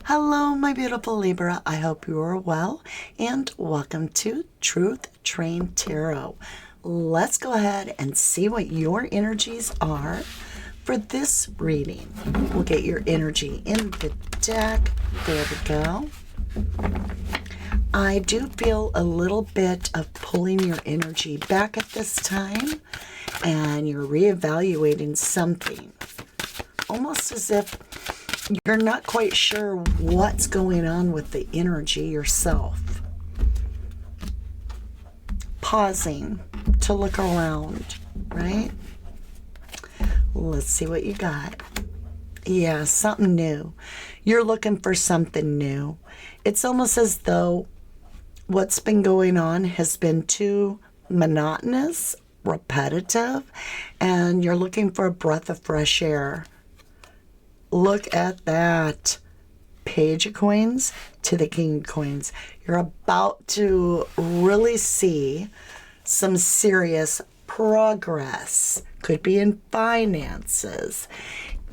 Hello, my beautiful Libra. I hope you are well, and welcome to Truth Train Tarot. Let's go ahead and see what your energies are for this reading. We'll get your energy in the deck. There we go. I do feel a little bit of pulling your energy back at this time, and you're reevaluating something. Almost as if you're not quite sure what's going on with the energy yourself. Pausing to look around, right? Let's see what you got. Yeah, something new. You're looking for something new. It's almost as though what's been going on has been too monotonous, repetitive, and you're looking for a breath of fresh air. Look at that. Page of Coins to the King of Coins. You're about to really see some serious progress. Could be in finances.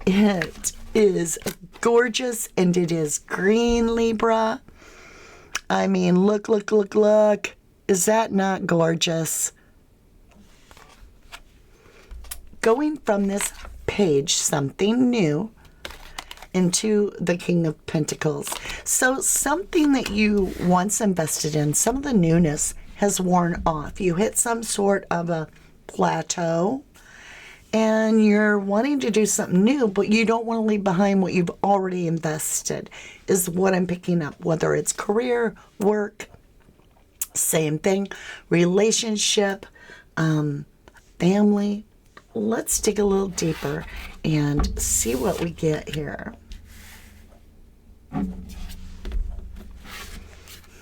It is gorgeous and it is green, Libra. I mean, look. Is that not gorgeous? Going from this page, something new, into the King of Pentacles. So something that you once invested in, some of the newness has worn off. You hit some sort of a plateau and you're wanting to do something new, but you don't want to leave behind what you've already invested, is what I'm picking up. Whether it's career, work, same thing, relationship, family. Let's dig a little deeper and see what we get here.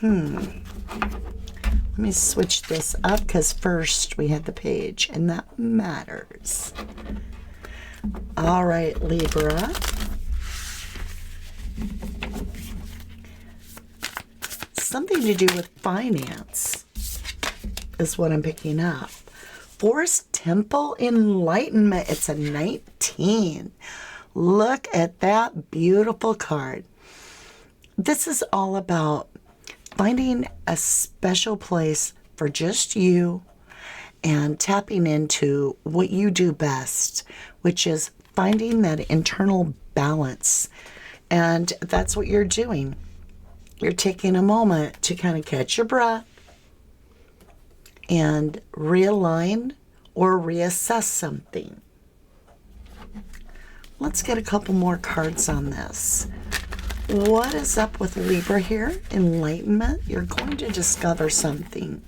Let me switch this up because first we had the page and that matters. All right, Libra. Something to do with finance is what I'm picking up. Forest Temple Enlightenment. It's a 19. Look at that beautiful card. This is all about finding a special place for just you and tapping into what you do best, which is finding that internal balance. And that's what you're doing. You're taking a moment to kind of catch your breath and realign or reassess something. Let's get a couple more cards on this. What is up with Libra here? Enlightenment. You're going to discover something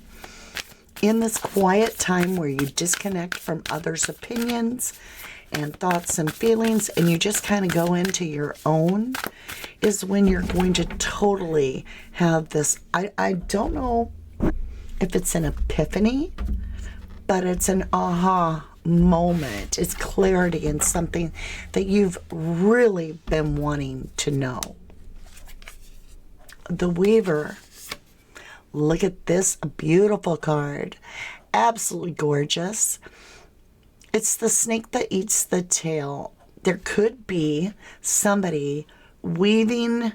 in this quiet time where you disconnect from others' opinions and thoughts and feelings, and you just kind of go into your own, is when you're going to totally have this, I don't know if it's an epiphany, but it's an aha moment. It's clarity in something that you've really been wanting to know. The Weaver. Look at this beautiful card. Absolutely gorgeous. It's the snake that eats the tail. There could be somebody weaving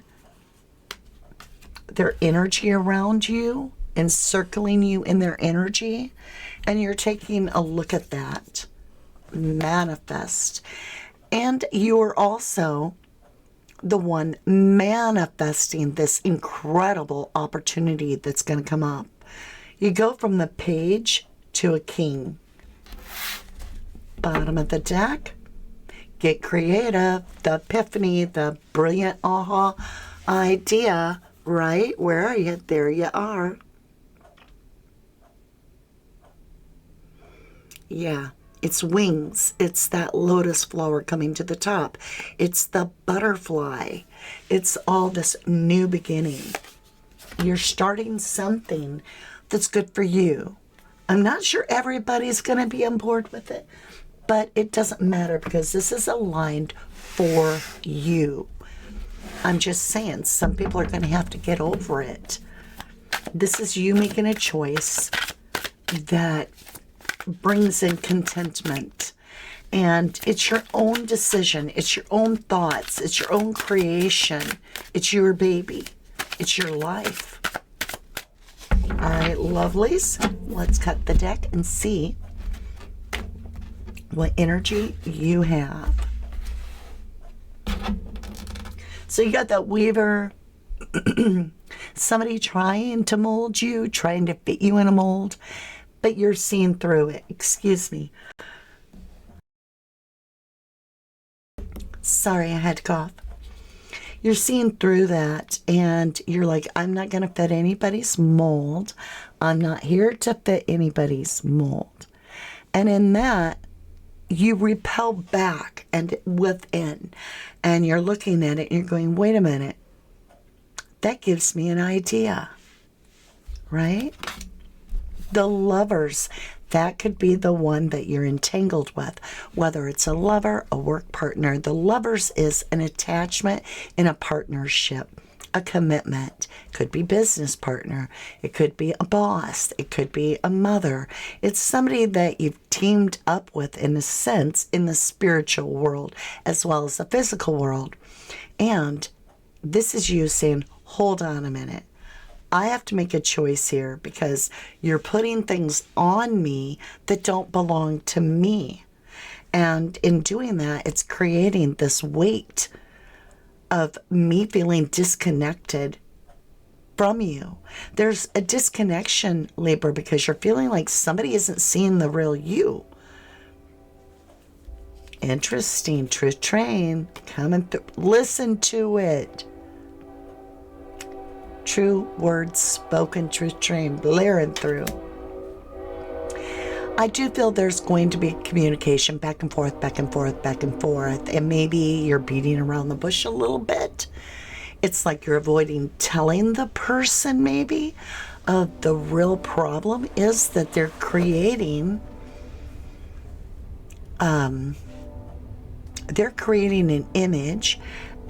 their energy around you, encircling you in their energy, and you're taking a look at that. Manifest. And you're also the one manifesting this incredible opportunity that's going to come up. You go from the page to a king. Bottom of the deck. Get creative. The epiphany, the brilliant aha idea, right? Where are you? There you are. Yeah. It's wings. It's that lotus flower coming to the top. It's the butterfly. It's all this new beginning. You're starting something that's good for you. I'm not sure everybody's going to be on board with it, but it doesn't matter because this is aligned for you. I'm just saying, some people are going to have to get over it. This is you making a choice that brings in contentment And it's your own decision. It's your own thoughts. It's your own creation. It's your baby. It's your life. All right, lovelies. Let's cut the deck and see what energy you have. So you got that Weaver, somebody trying to mold you, trying to fit you in a mold, but you're seeing through it. Excuse me. Sorry, I had to cough. You're seeing through that, and you're like, I'm not going to fit anybody's mold. I'm not here to fit anybody's mold. And in that, you repel back and within, and you're looking at it, and you're going, wait a minute. That gives me an idea, right? The Lovers, that could be the one that you're entangled with, whether it's a lover, a work partner. The Lovers is an attachment in a partnership, a commitment. Could be business partner. It could be a boss. It could be a mother. It's somebody that you've teamed up with, in a sense, in the spiritual world as well as the physical world. And this is you saying, hold on a minute. I have to make a choice here because you're putting things on me that don't belong to me. And in doing that, it's creating this weight of me feeling disconnected from you. There's a disconnection, Libra, because you're feeling like somebody isn't seeing the real you. Interesting. Truth train coming through. Listen to it. True words spoken, truth train blaring through. I do feel there's going to be communication back and forth, back and forth, back and forth. And maybe you're beating around the bush a little bit. It's like you're avoiding telling the person maybe of the real problem is that they're creating an image,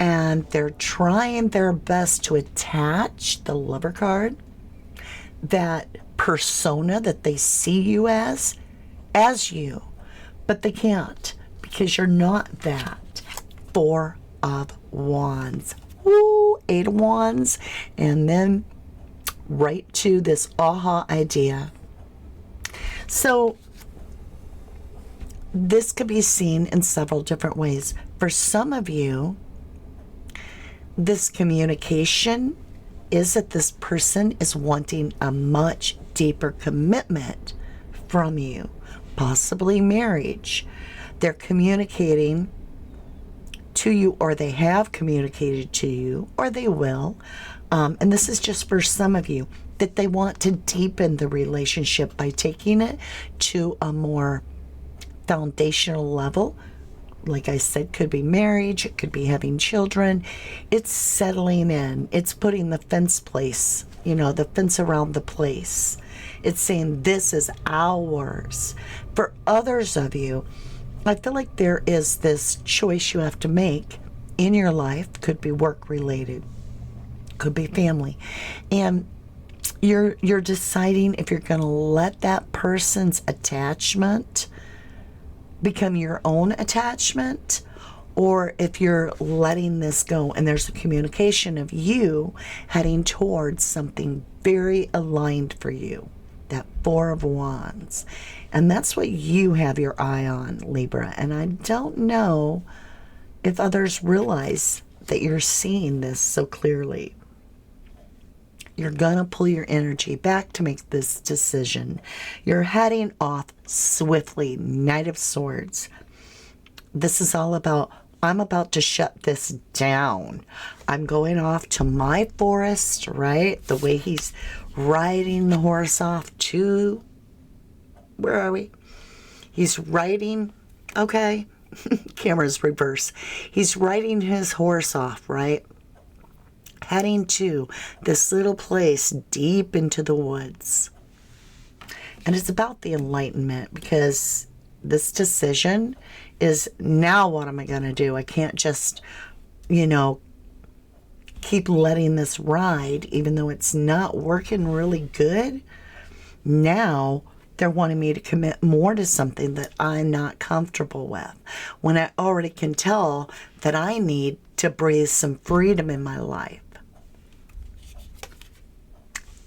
and they're trying their best to attach the Lover card, that persona that they see you as you, but they can't, because you're not that. Four of Wands. Woo, 8 of Wands, and then right to this aha idea. So this could be seen in several different ways. For some of you, this communication is that this person is wanting a much deeper commitment from you, possibly marriage. They're communicating to you, or they have communicated to you, or they will. And this is just for some of you, that they want to deepen the relationship by taking it to a more foundational level. Like I said, could be marriage, it could be having children. It's settling in. It's putting the fence around the place. It's saying this is ours. For others of you, I feel like there is this choice you have to make in your life. Could be work related, could be family. And you're deciding if you're going to let that person's attachment become your own attachment, or if you're letting this go, and there's a communication of you heading towards something very aligned for you. That 4 of Wands. And that's what you have your eye on, Libra. And I don't know if others realize that you're seeing this so clearly. You're going to pull your energy back to make this decision. You're heading off swiftly. Knight of Swords. This is all about, I'm about to shut this down. I'm going off to my forest, right? The way he's riding the horse off to, where are we? He's riding, okay. Camera's reverse. He's riding his horse off, right? Heading to this little place deep into the woods. And it's about the enlightenment, because this decision is, now what am I going to do? I can't just, keep letting this ride, even though it's not working really good. Now They're wanting me to commit more to something that I'm not comfortable with, when I already can tell that I need to breathe some freedom in my life.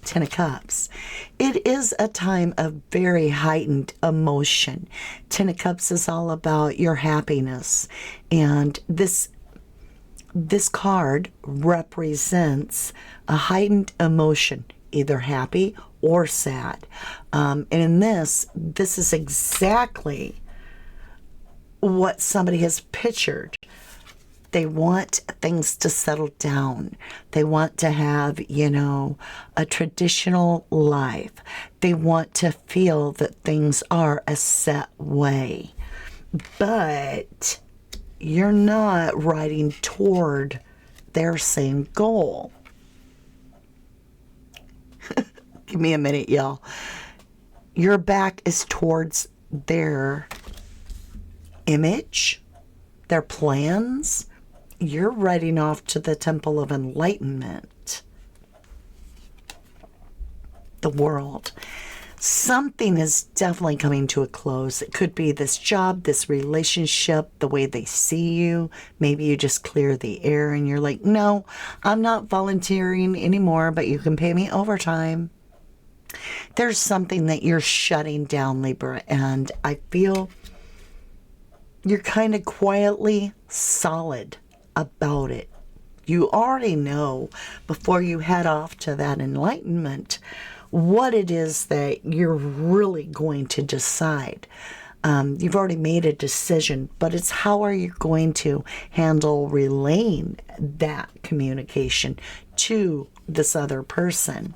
Ten of Cups. It is a time of very heightened emotion. Ten of Cups is all about your happiness. And this card represents a heightened emotion, either happy or sad. And in this is exactly what somebody has pictured. They want things to settle down. They want to have, a traditional life. They want to feel that things are a set way. But you're not riding toward their same goal. Give me a minute, y'all. Your back is towards their image, their plans. You're riding off to the Temple of Enlightenment. The World. Something is definitely coming to a close. It could be this job, this relationship, the way they see you. Maybe you just clear the air and you're like, no, I'm not volunteering anymore, but you can pay me overtime. There's something that you're shutting down, Libra, and I feel you're kind of quietly solid about it. You already know before you head off to that enlightenment what it is that you're really going to decide. You've already made a decision, but it's how are you going to handle relaying that communication to this other person.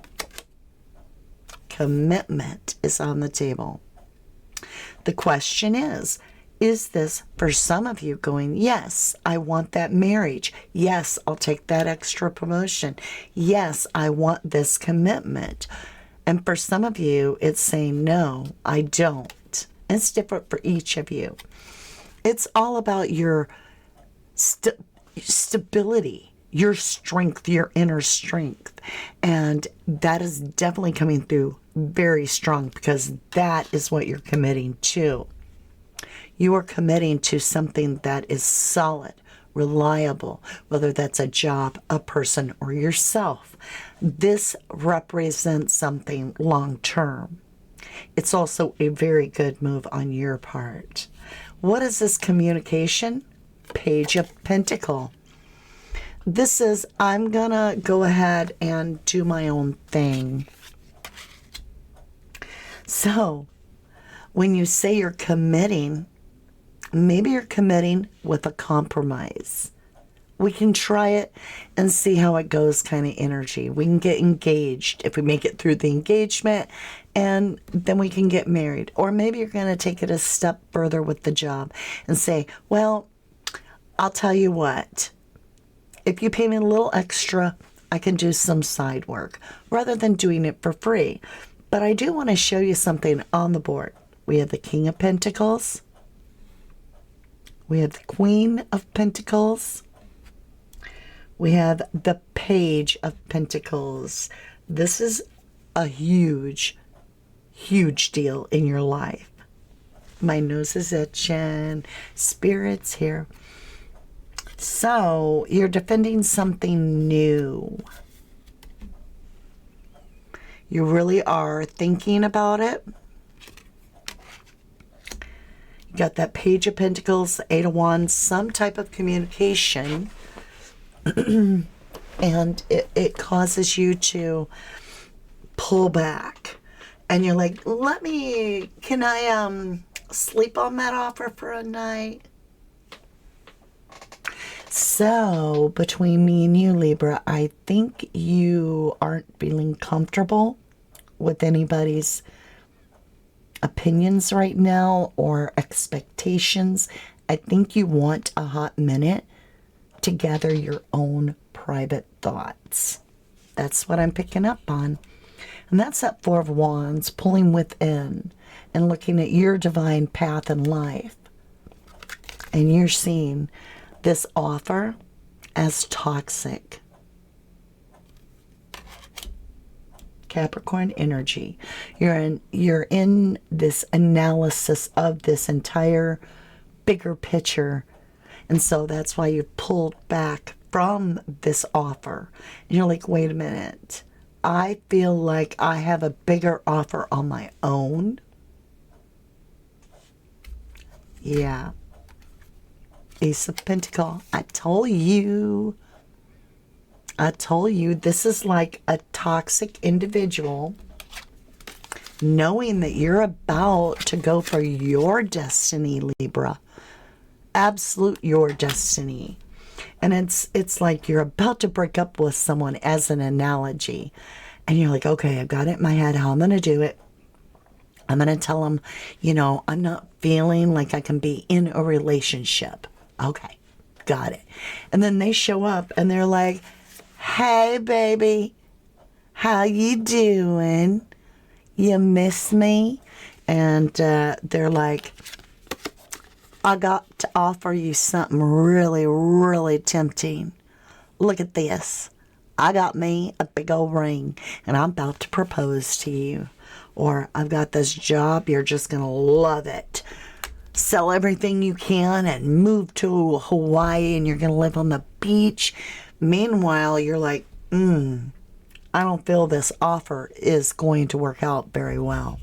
Commitment is on the table. The question is this for some of you going, yes, I want that marriage. Yes, I'll take that extra promotion. Yes, I want this commitment. And for some of you, it's saying, no, I don't. It's different for each of you. It's all about your stability, your strength, your inner strength. And that is definitely coming through very strong because that is what you're committing to. You are committing to something that is solid, reliable, whether that's a job, a person, or yourself. This represents something long term. It's also a very good move on your part. What is this communication? Page of Pentacle. This is, I'm going to go ahead and do my own thing. So, when you say you're committing, maybe you're committing with a compromise. We can try it and see how it goes kind of energy. We can get engaged if we make it through the engagement, and then we can get married. Or maybe you're going to take it a step further with the job and say, well, I'll tell you what. If you pay me a little extra, I can do some side work rather than doing it for free. But I do want to show you something on the board. We have the King of Pentacles. We have the Queen of Pentacles. We have the Page of Pentacles. This is a huge, huge deal in your life. My nose is itching. Spirit's here. So, you're defending something new. You really are thinking about it. You got that Page of Pentacles, Eight of Wands, some type of communication. And it causes you to pull back. And you're like, can I sleep on that offer for a night? So, between me and you, Libra, I think you aren't feeling comfortable with anybody's opinions right now or expectations. I think you want a hot minute to gather your own private thoughts. That's what I'm picking up on. And that's that Four of Wands, pulling within and looking at your divine path in life. And you're seeing this offer as toxic. Capricorn energy. You're in this analysis of this entire bigger picture. And so that's why you pulled back from this offer. And you're like, wait a minute. I feel like I have a bigger offer on my own. Yeah. Ace of Pentacles. I told you this is like a toxic individual knowing that you're about to go for your destiny, Libra. Absolute your destiny. And it's like you're about to break up with someone as an analogy. And you're like, okay, I've got it in my head how I'm going to do it. I'm going to tell them, I'm not feeling like I can be in a relationship. Okay, got it. And then they show up and they're like, hey, baby, how you doing? You miss me? And they're like, I got to offer you something really, really tempting. Look at this. I got me a big old ring, and I'm about to propose to you. Or I've got this job, you're just going to love it. Sell everything you can and move to Hawaii, and you're going to live on the beach. Meanwhile, you're like, I don't feel this offer is going to work out very well.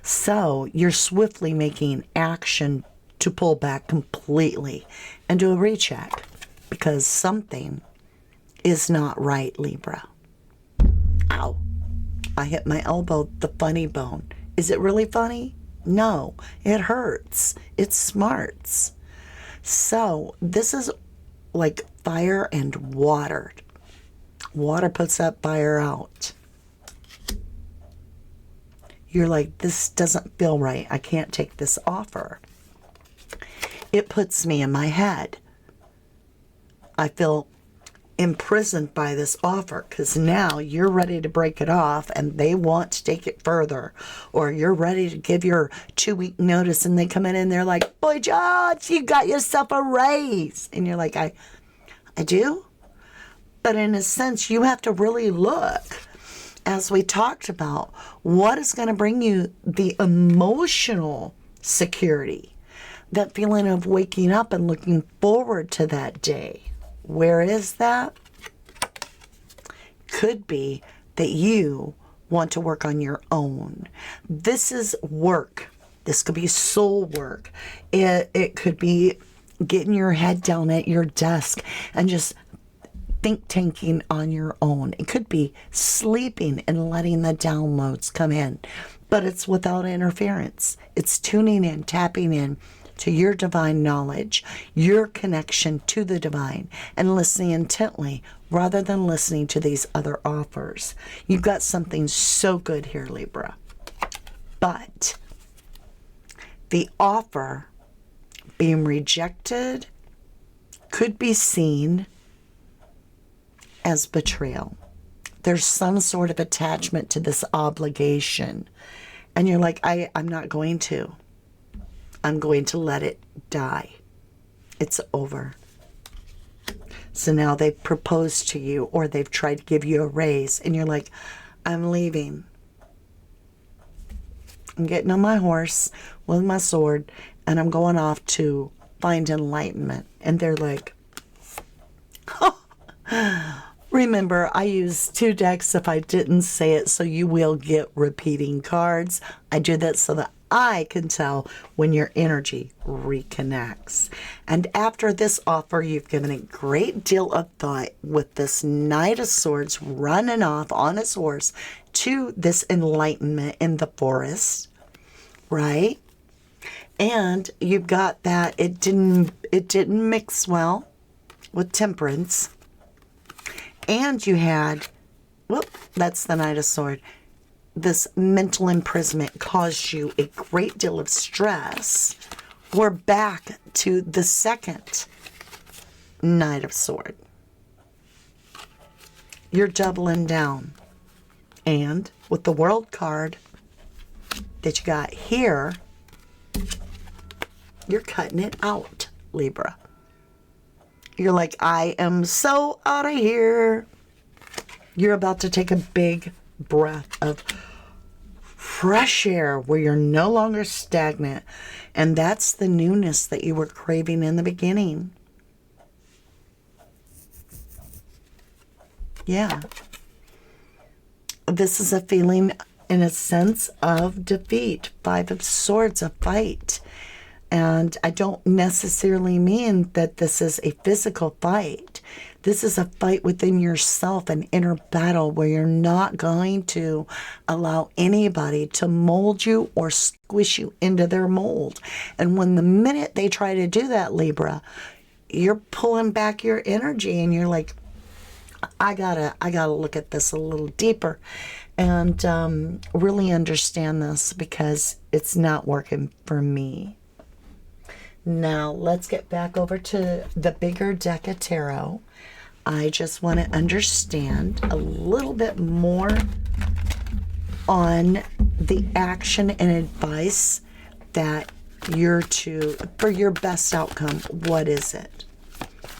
So you're swiftly making action to pull back completely and do a recheck because something is not right, Libra. Ow. I hit my elbow, the funny bone. Is it really funny? No, it hurts. It smarts. So this is like fire and water. Water puts that fire out. You're like, this doesn't feel right. I can't take this offer. It puts me in my head. I feel imprisoned by this offer because now you're ready to break it off and they want to take it further. Or you're ready to give your 2-week notice and they come in and they're like, boy, George, you got yourself a raise. And you're like, I do? But in a sense, you have to really look, as we talked about, what is going to bring you the emotional security. That feeling of waking up and looking forward to that day. Where is that? Could be that you want to work on your own. This is work. This could be soul work. It could be getting your head down at your desk and just think tanking on your own. It could be sleeping and letting the downloads come in. But it's without interference. It's tuning in, tapping in to your divine knowledge, your connection to the divine, and listening intently rather than listening to these other offers. You've got something so good here, Libra. But the offer being rejected could be seen as betrayal. There's some sort of attachment to this obligation. And you're like, I'm not going to. I'm going to let it die. It's over. So now they've proposed to you or they've tried to give you a raise and you're like, I'm leaving. I'm getting on my horse with my sword and I'm going off to find enlightenment. And they're like, remember, I use 2 decks if I didn't say it, so you will get repeating cards. I do that so that I can tell when your energy reconnects. And after this offer, you've given a great deal of thought with this Knight of Swords running off on his horse to this enlightenment in the forest, right? And you've got that it didn't mix well with Temperance. And you had, that's the Knight of Swords. This mental imprisonment caused you a great deal of stress. We're back to the second Knight of Swords. You're doubling down. And with the World card that you got here, you're cutting it out, Libra. You're like, I am so out of here. You're about to take a big breath of fresh air where you're no longer stagnant. And that's the newness that you were craving in the beginning. Yeah. This is a feeling, in a sense, of defeat. 5 of Swords, a fight. And I don't necessarily mean that this is a physical fight. This is a fight within yourself, an inner battle where you're not going to allow anybody to mold you or squish you into their mold. And when the minute they try to do that, Libra, you're pulling back your energy and you're like, I gotta look at this a little deeper and really understand this because it's not working for me. Now, let's get back over to the bigger deck of tarot. I just want to understand a little bit more on the action and advice that you're to, for your best outcome. What is it?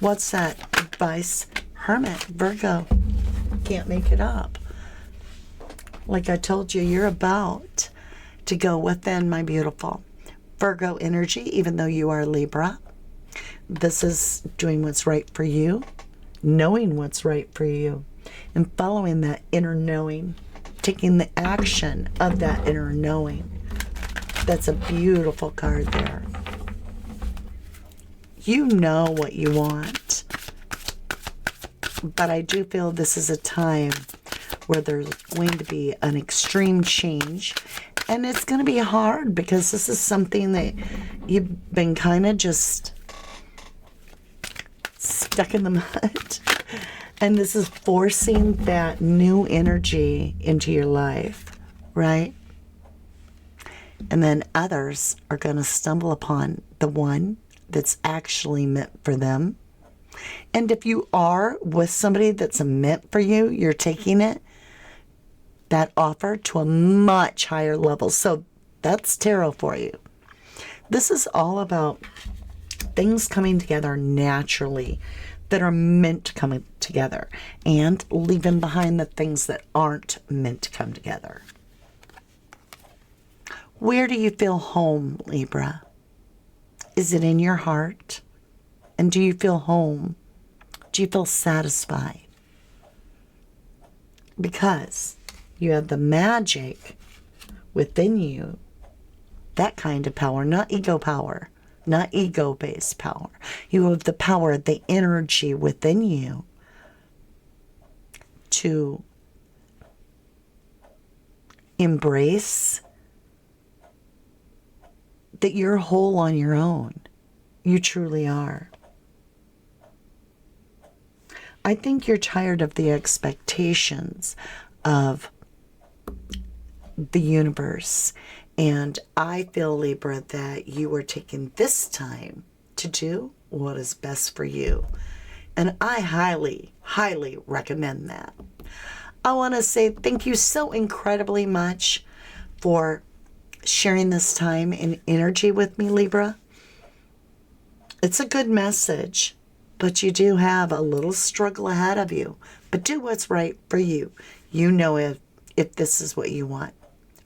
What's that advice? Hermit, Virgo. Can't make it up. Like I told you, you're about to go within, my beautiful. Virgo energy, even though you are Libra. This is doing what's right for you, knowing what's right for you, and following that inner knowing, taking the action of that inner knowing. That's a beautiful card there. You know what you want. But I do feel this is a time where there's going to be an extreme change. And it's going to be hard because this is something that you've been kind of just stuck in the mud. And this is forcing that new energy into your life, right? And then others are going to stumble upon the one that's actually meant for them. And if you are with somebody that's meant for you, you're taking it, that offer, to a much higher level. So that's tarot for you. This is all about things coming together naturally that are meant to come together and leaving behind the things that aren't meant to come together. Where do you feel home, Libra? Is it in your heart? And do you feel home? Do you feel satisfied? Because you have the magic within you, that kind of power, not ego-based power. You have the power, the energy within you to embrace that you're whole on your own. You truly are. I think you're tired of the expectations of the universe. And I feel, Libra, that you are taking this time to do what is best for you. And I highly, highly recommend that. I want to say thank you so incredibly much for sharing this time and energy with me, Libra. It's a good message, but you do have a little struggle ahead of you. But do what's right for you. You know if this is what you want.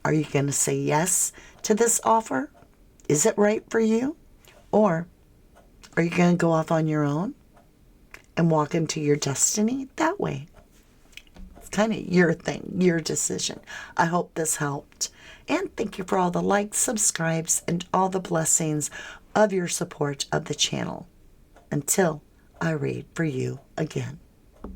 Are you going to say yes to this offer? Is it right for you? Or are you going to go off on your own and walk into your destiny that way? It's kind of your thing, your decision. I hope this helped. And thank you for all the likes, subscribes, and all the blessings of your support of the channel. Until I read for you again.